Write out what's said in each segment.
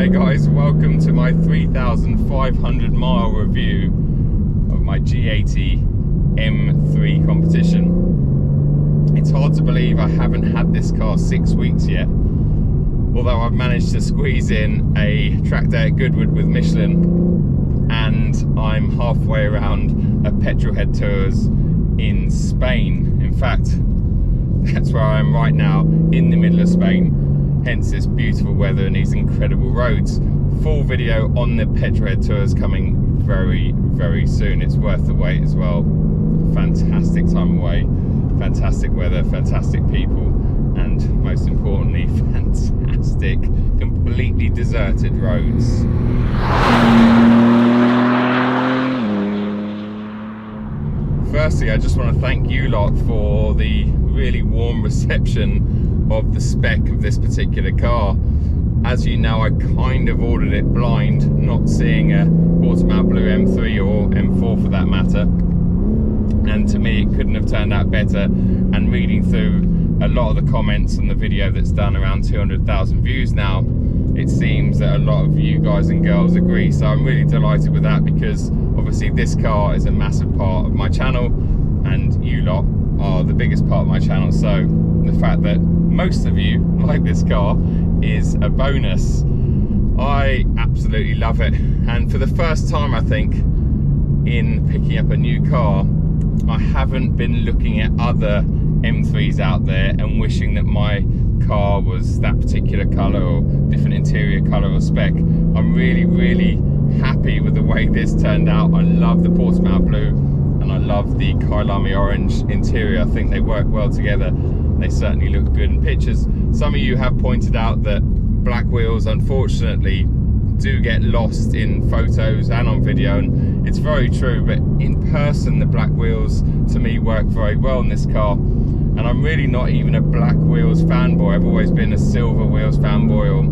Hey guys, welcome to my 3,500 mile review of my G80 M3 Competition. It's hard to believe I haven't had this car 6 weeks yet, although I've managed to squeeze in a track day at Goodwood with Michelin, and I'm halfway around a petrolhead tours in Spain. In fact, that's where I am right now, in the middle of Spain. Hence this beautiful weather and these incredible roads. Full video on the petrolhead tours coming very, very soon. It's worth the wait as well. Fantastic time away, fantastic weather, fantastic people, and most importantly, fantastic, completely deserted roads. Firstly, I just want to thank you lot for the really warm reception of the spec of this particular car. As you know, I kind of ordered it blind, not seeing a Portimao Blue M3 or M4 for that matter, and to me it couldn't have turned out better. And reading through a lot of the comments on the video that's done around 200,000 views now, it seems that a lot of you guys and girls agree. So I'm really delighted with that, because obviously this car is a massive part of my channel and you lot are the biggest part of my channel, so the fact that most of you like this car is a bonus. I absolutely love it, and for the first time I think in picking up a new car, I haven't been looking at other M3s out there and wishing that my car was that particular colour or different interior colour or spec. I'm really happy with the way this turned out. I love the Portimao Blue and I love the Kailami Orange interior. I think they work well together. They certainly look good in pictures. Some of you have pointed out that black wheels unfortunately do get lost in photos and on video, and it's very true, but in person the black wheels to me work very well in this car. And I'm really not even a black wheels fanboy. I've always been a silver wheels fanboy, or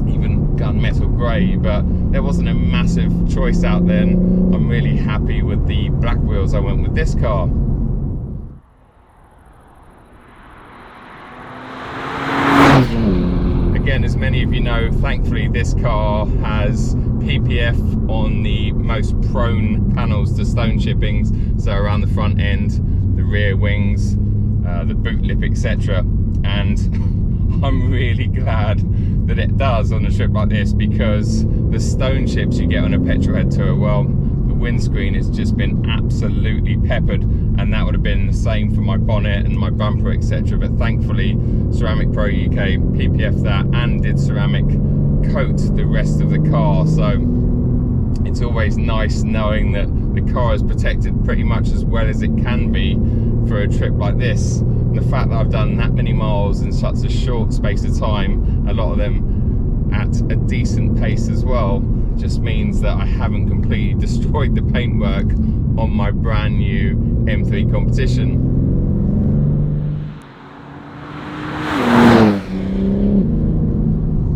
even gunmetal grey, but there wasn't a massive choice out there, and I'm really happy with the black wheels I went with this car. Again, as many of you know, thankfully this car has PPF on the most prone panels to stone chippings, so around the front end, the rear wings, the boot lip, etc. And I'm really glad that it does on a trip like this, because the stone chips you get on a petrolhead tour, well, the windscreen has just been absolutely peppered, and that would have been the same for my bonnet and my bumper, etc. But thankfully Ceramic Pro UK PPF that and did ceramic coat the rest of the car, so it's always nice knowing that the car is protected pretty much as well as it can be for a trip like this. And the fact that I've done that many miles in such a short space of time, a lot of them at a decent pace as well, just means that I haven't completely destroyed the paintwork on my brand new M3 Competition.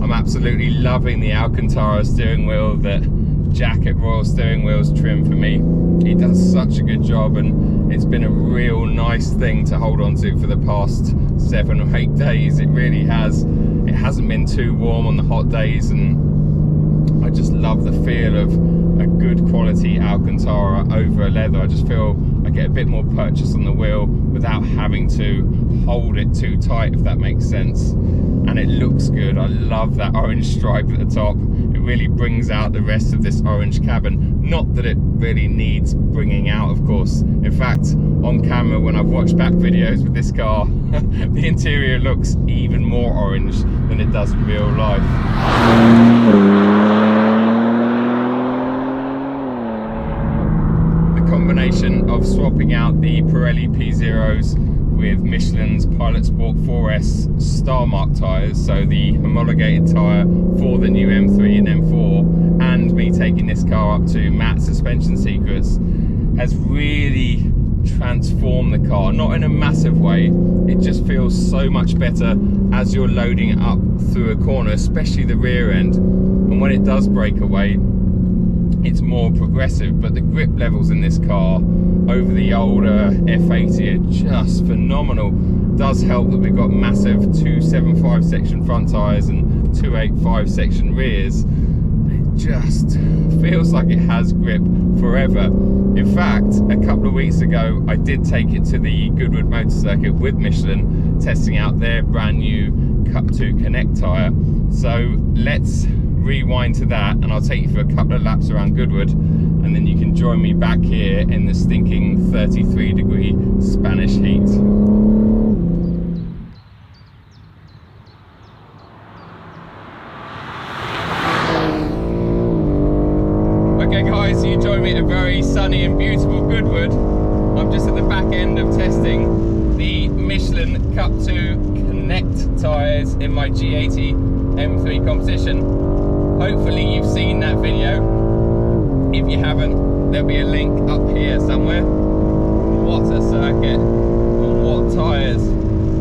I'm absolutely loving the Alcantara steering wheel that Jack at Royal Steering Wheels trim for me. He does such a good job, and it's been a real nice thing to hold on to for the past 7 or 8 days. It really has. It hasn't been too warm on the hot days, and I just love the feel of a good quality Alcantara over a leather. I just feel I get a bit more purchase on the wheel without having to hold it too tight, if that makes sense. And it looks good. I love that orange stripe at the top. It really brings out the rest of this orange cabin. Not that it really needs bringing out, of course. In fact, on camera, when I've watched back videos with this car, the interior looks even more orange than it does in real life. Combination of swapping out the Pirelli P0s with Michelin's Pilot Sport 4S Star Mark tyres, so the homologated tyre for the new M3 and M4, and me taking this car up to matte suspension secrets, has really transformed the car. Not in a massive way, it just feels so much better as you're loading it up through a corner, especially the rear end, and when it does break away, it's more progressive. But the grip levels in this car over the older F80 are just phenomenal. It does help that we've got massive 275 section front tyres and 285 section rears, it just feels like it has grip forever. In fact, a couple of weeks ago, I did take it to the Goodwood motor circuit with Michelin, testing out their brand new Cup 2 Connect tyre. So let's rewind to that, and I'll take you for a couple of laps around Goodwood, and then you can join me back here in the stinking 33-degree Spanish heat. Okay guys, you join me at a very sunny and beautiful Goodwood. I'm just at the back end of testing the Michelin Cup 2 Connect tyres in my G80 M3 Competition. Hopefully you've seen that video. If you haven't, there'll be a link up here somewhere. What a circuit, and what tyres.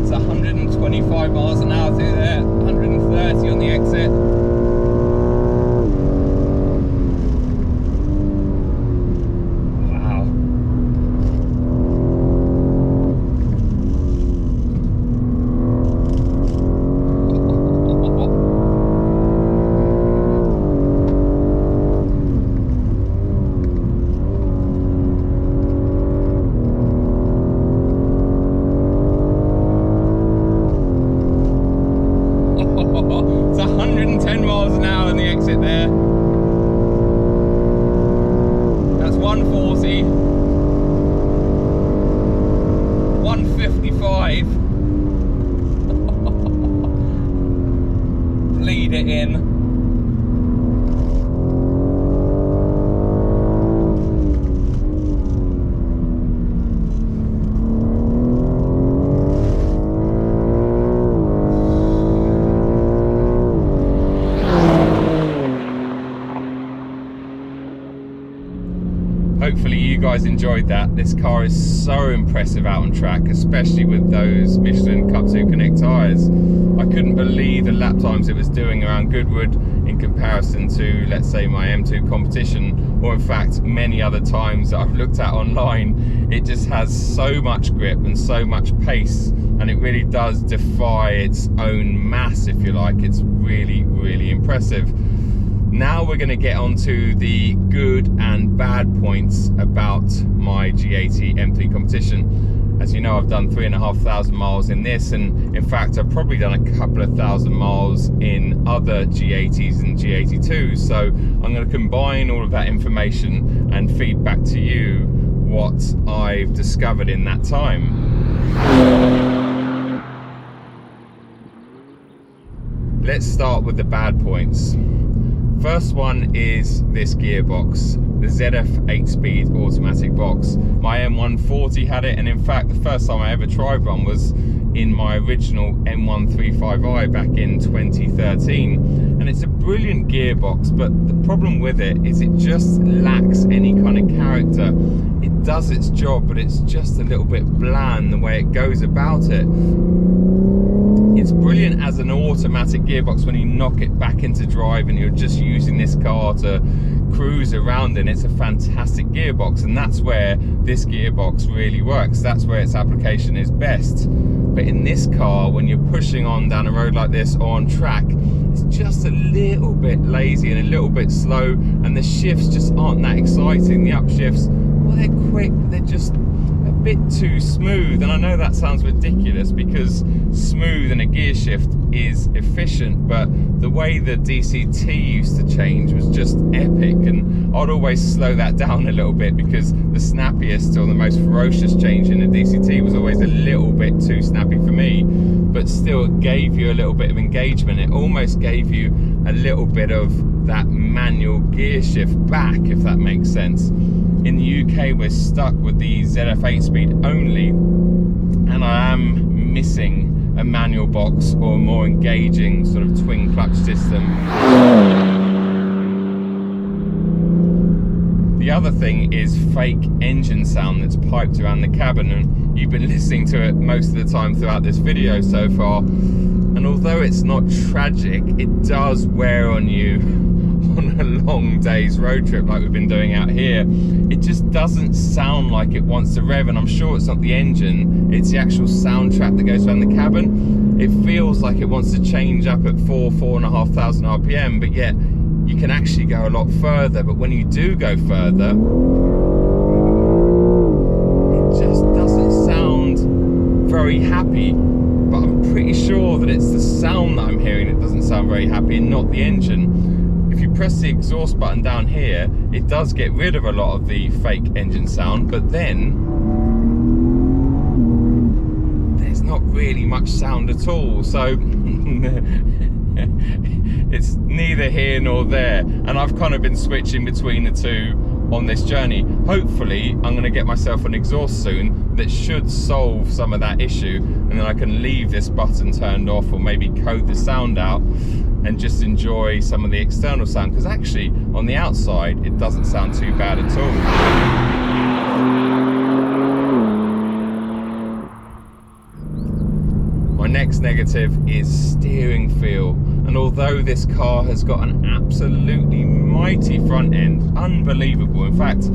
It's 125 miles an hour through there, 130 on the exit. It's 110 miles an hour on the exit there. That's 140. 155. Bleed it in. Hopefully you guys enjoyed that. This car is so impressive out on track, especially with those Michelin Cup 2 Connect tyres. I couldn't believe the lap times it was doing around Goodwood in comparison to, let's say, my M2 Competition, or in fact many other times that I've looked at online. It just has so much grip and so much pace, and it really does defy its own mass, if you like. It's really, really impressive. Now we're going to get on to the good and bad points about my G80 M3 Competition. As you know, I've done 3,500 miles in this, and in fact I've probably done a couple of thousand miles in other G80s and G82s. So I'm going to combine all of that information and feed back to you what I've discovered in that time. Let's start with the bad points. First one is this gearbox, the ZF 8-speed automatic box. My M140 had it, and in fact the first time I ever tried one was in my original M135i back in 2013. And it's a brilliant gearbox, but the problem with it is it just lacks any kind of character. It does its job, but it's just a little bit bland the way it goes about it. It's brilliant as an automatic gearbox when you knock it back into drive and you're just using this car to cruise around in. It's a fantastic gearbox, and that's where this gearbox really works. That's where its application is best. But in this car, when you're pushing on down a road like this or on track, it's just a little bit lazy and a little bit slow, and the shifts just aren't that exciting. The upshifts, well, they're quick, but they're just a bit too smooth. And I know that sounds ridiculous because smooth in a gear shift is efficient, but the way the DCT used to change was just epic, and I'd always slow that down a little bit because the snappiest or the most ferocious change in the DCT was always a little bit too snappy for me, but still it gave you a little bit of engagement. It almost gave you a little bit of that manual gear shift back, if that makes sense. In the UK we're stuck with the ZF 8-speed only, and I am missing a manual box or a more engaging sort of twin clutch system. The other thing is fake engine sound that's piped around the cabin, and you've been listening to it most of the time throughout this video so far. And although it's not tragic, it does wear on you on a long day's road trip like we've been doing out here, it just doesn't sound like it wants to rev. And I'm sure it's not the engine, it's the actual sound trap that goes around the cabin. It feels like it wants to change up at 4,500 RPM, but yet you can actually go a lot further. But when you do go further, it just doesn't sound very happy. But I'm pretty sure that it's the sound that I'm hearing that doesn't sound very happy and not the engine. If you press the exhaust button down here, it does get rid of a lot of the fake engine sound, but then there's not really much sound at all. So it's neither here nor there. And I've kind of been switching between the two on this journey. Hopefully I'm going to get myself an exhaust soon that should solve some of that issue, and then I can leave this button turned off, or maybe code the sound out and just enjoy some of the external sound, because actually on the outside it doesn't sound too bad at all. My next negative is steering feel. And although this car has got an absolutely mighty front end, unbelievable. In fact,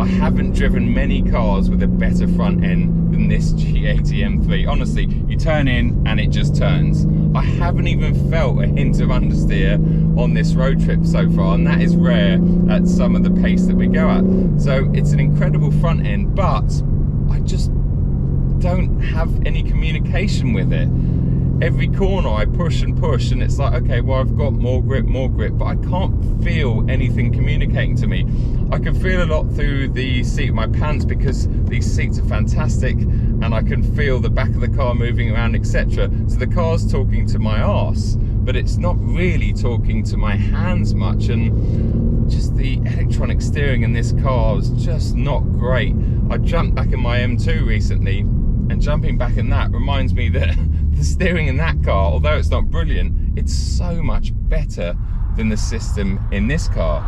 I haven't driven many cars with a better front end than this G80 M3. Honestly, you turn in and it just turns. I haven't even felt a hint of understeer on this road trip so far, and that is rare at some of the pace that we go at. So it's an incredible front end, but I just don't have any communication with it. Every corner I push and push, and it's like, okay, well, I've got more grip, but I can't feel anything communicating to me. I can feel a lot through the seat of my pants because these seats are fantastic, and I can feel the back of the car moving around, etc. So the car's talking to my arse, but it's not really talking to my hands much. And just the electronic steering in this car is just not great. I jumped back in my M2 recently, and jumping back in that reminds me that the steering in that car, although it's not brilliant, it's so much better than the system in this car.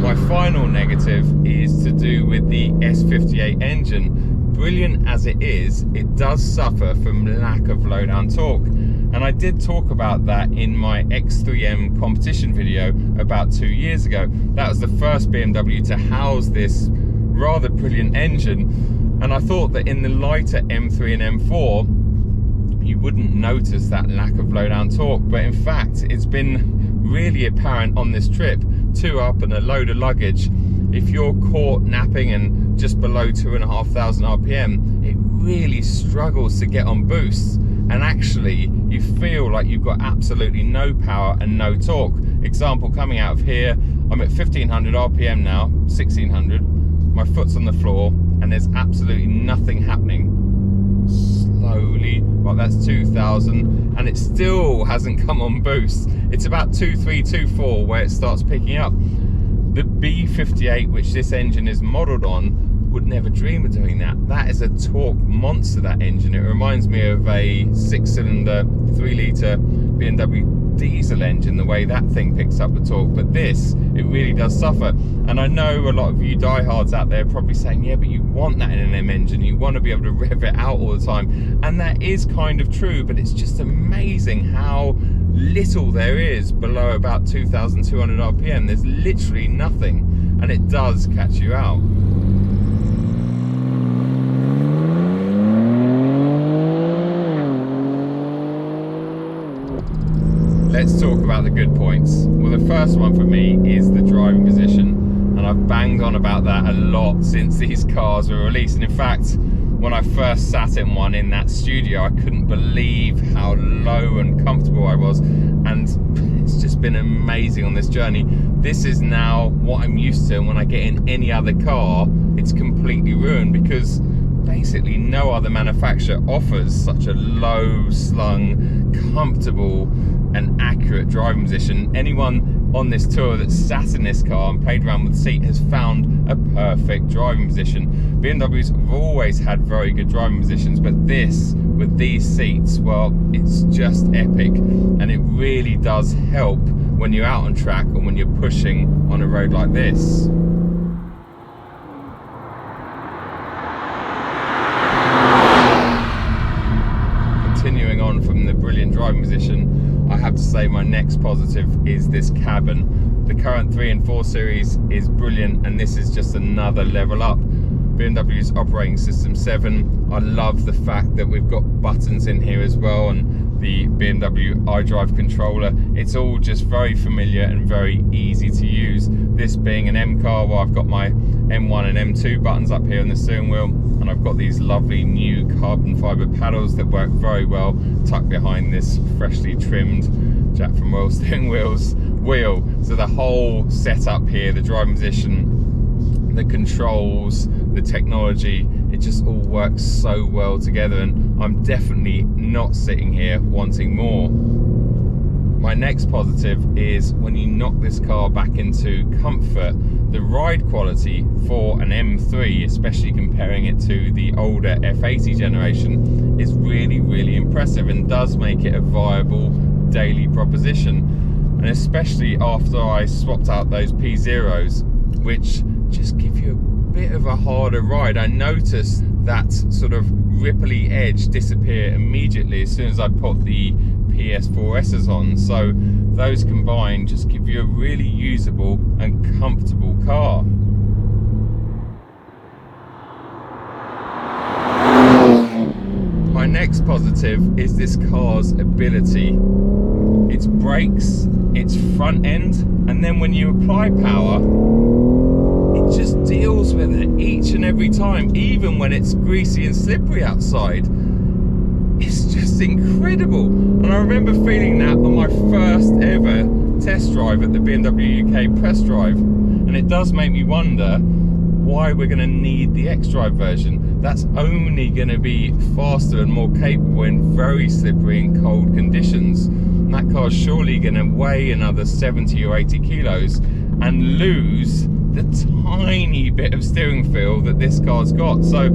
My final negative is to do with the S58 engine. Brilliant as it is, it does suffer from lack of low-down torque. And I did talk about that in my X3M competition video about 2 years ago. That was the first BMW to house this rather brilliant engine, and I thought that in the lighter M3 and M4 you wouldn't notice that lack of low down torque, but in fact it's been really apparent on this trip. 2 up and a load of luggage, if you're caught napping and just below 2,500 RPM, it really struggles to get on boosts, and actually you feel like you've got absolutely no power and no torque. Example, coming out of here, I'm at 1,500 RPM now, 1,600. My foot's on the floor and there's absolutely nothing happening. Slowly, well, that's 2,000, and it still hasn't come on boost. It's about 2.3, 2.4 where it starts picking up. The B58, which this engine is modelled on, would never dream of doing that. That is a torque monster, that engine. It reminds me of a 6-cylinder, 3-litre BMW diesel engine, the way that thing picks up the torque. But this, it really does suffer. And I know a lot of you diehards out there are probably saying, yeah, but you want that in an M engine, you want to be able to rev it out all the time. And that is kind of true, but it's just amazing how little there is below about 2,200 RPM. There's literally nothing, and it does catch you out. Let's talk about the good points. Well, the first one for me is the driving position, and I've banged on about that a lot since these cars were released. And in fact, when I first sat in one in that studio, I couldn't believe how low and comfortable I was, and it's just been amazing on this journey. This is now what I'm used to, and when I get in any other car, it's completely ruined, because basically no other manufacturer offers such a low slung, comfortable and accurate driving position. Anyone on this tour that sat in this car and played around with the seat has found a perfect driving position. BMWs have always had very good driving positions, but this, with these seats, well, it's just epic, and it really does help when you're out on track and when you're pushing on a road like this. continuing on from the brilliant driving position, I have to say my next positive is this cabin. The current 3 and 4 Series is brilliant, and this is just another level up. BMW's operating system 7. I love the fact that we've got buttons in here as well, and the BMW iDrive controller. It's all just very familiar and very easy to use. This being an M car, well, I've got my M1 and M2 buttons up here on the steering wheel, and I've got these lovely new carbon fibre paddles that work very well tucked behind this freshly trimmed Jack from Royal steering wheel. So the whole setup here, the driving position, the controls, the technology, it just all works so well together, and I'm definitely not sitting here wanting more. My next positive is when you knock this car back into comfort, the ride quality for an M3, especially comparing it to the older F80 generation, is really, really impressive and does make it a viable daily proposition. And especially after I swapped out those P0s, which just give you a bit of a harder ride. I noticed that sort of ripply edge disappear immediately as soon as I put the PS4Ss on. So those combined just give you a really usable and comfortable car. My next positive is this car's ability. Its brakes, its front end, and then when you apply power, it just deals with it each and every time, even when it's greasy and slippery outside. It's just incredible. And I remember feeling that on my first ever test drive at the BMW UK press drive. And it does make me wonder why we're going to need the X-Drive version. That's only going to be faster and more capable in very slippery and cold conditions. And that car's surely going to weigh another 70 or 80 kilos and lose the tiny bit of steering feel that this car's got. So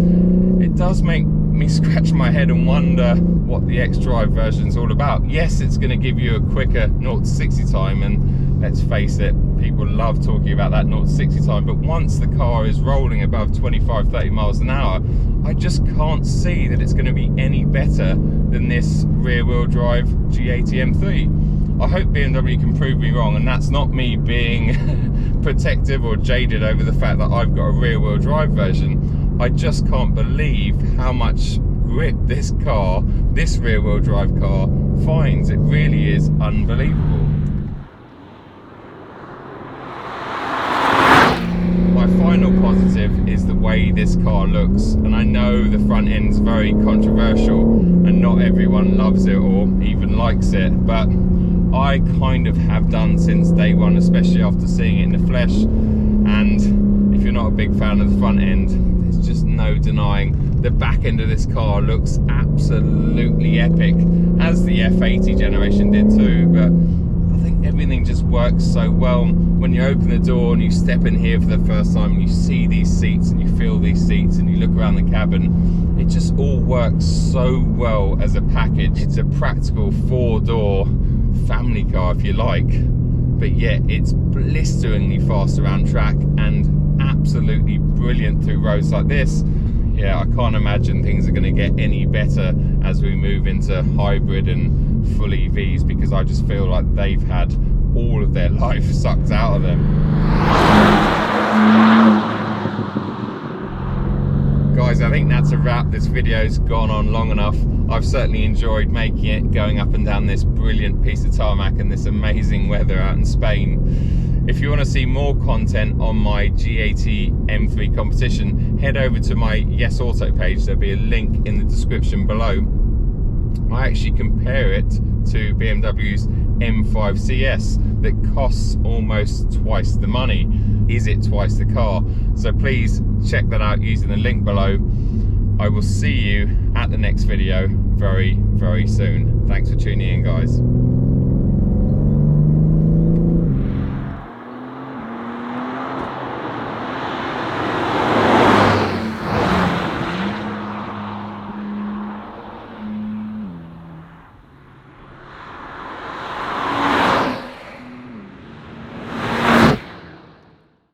it does make me scratch my head and wonder what the X-Drive version is all about. Yes, it's going to give you a quicker 0 to 60 time, and let's face it, people love talking about that 0 to 60 time, but once the car is rolling above 25-30 miles an hour, I just can't see that it's going to be any better than this rear-wheel drive G80 M3. I hope BMW can prove me wrong, and that's not me being protective or jaded over the fact that I've got a rear-wheel drive version. I just can't believe how much grip this car, this rear-wheel drive car, finds. It really is unbelievable. My final positive is the way this car looks, and I know the front end's very controversial and not everyone loves it or even likes it, but I kind of have done since day one, especially after seeing it in the flesh. And if you're not a big fan of the front end, there's just no denying the back end of this car looks absolutely epic, as the F80 generation did too. But I think everything just works so well. When you open the door and you step in here for the first time and you see these seats and you feel these seats and you look around the cabin, it just all works so well as a package. It's a practical 4-door family car, if you like, but yet it's blisteringly fast around track and absolutely brilliant through roads like this. Yeah, I can't imagine things are going to get any better as we move into hybrid and full EVs, because I just feel like they've had all of their life sucked out of them. Guys, I think that's a wrap. This video's gone on long enough. I've certainly enjoyed making it, going up and down this brilliant piece of tarmac in this amazing weather out in Spain. If you want to see more content on my G80 M3 Competition, head over to my Yes Auto page. There'll be a link in the description below. I actually compare it to BMW's M5 CS that costs almost twice the money. Is it twice the car? So please check that out using the link below. I will see you at the next video very, very soon. Thanks for tuning in, guys.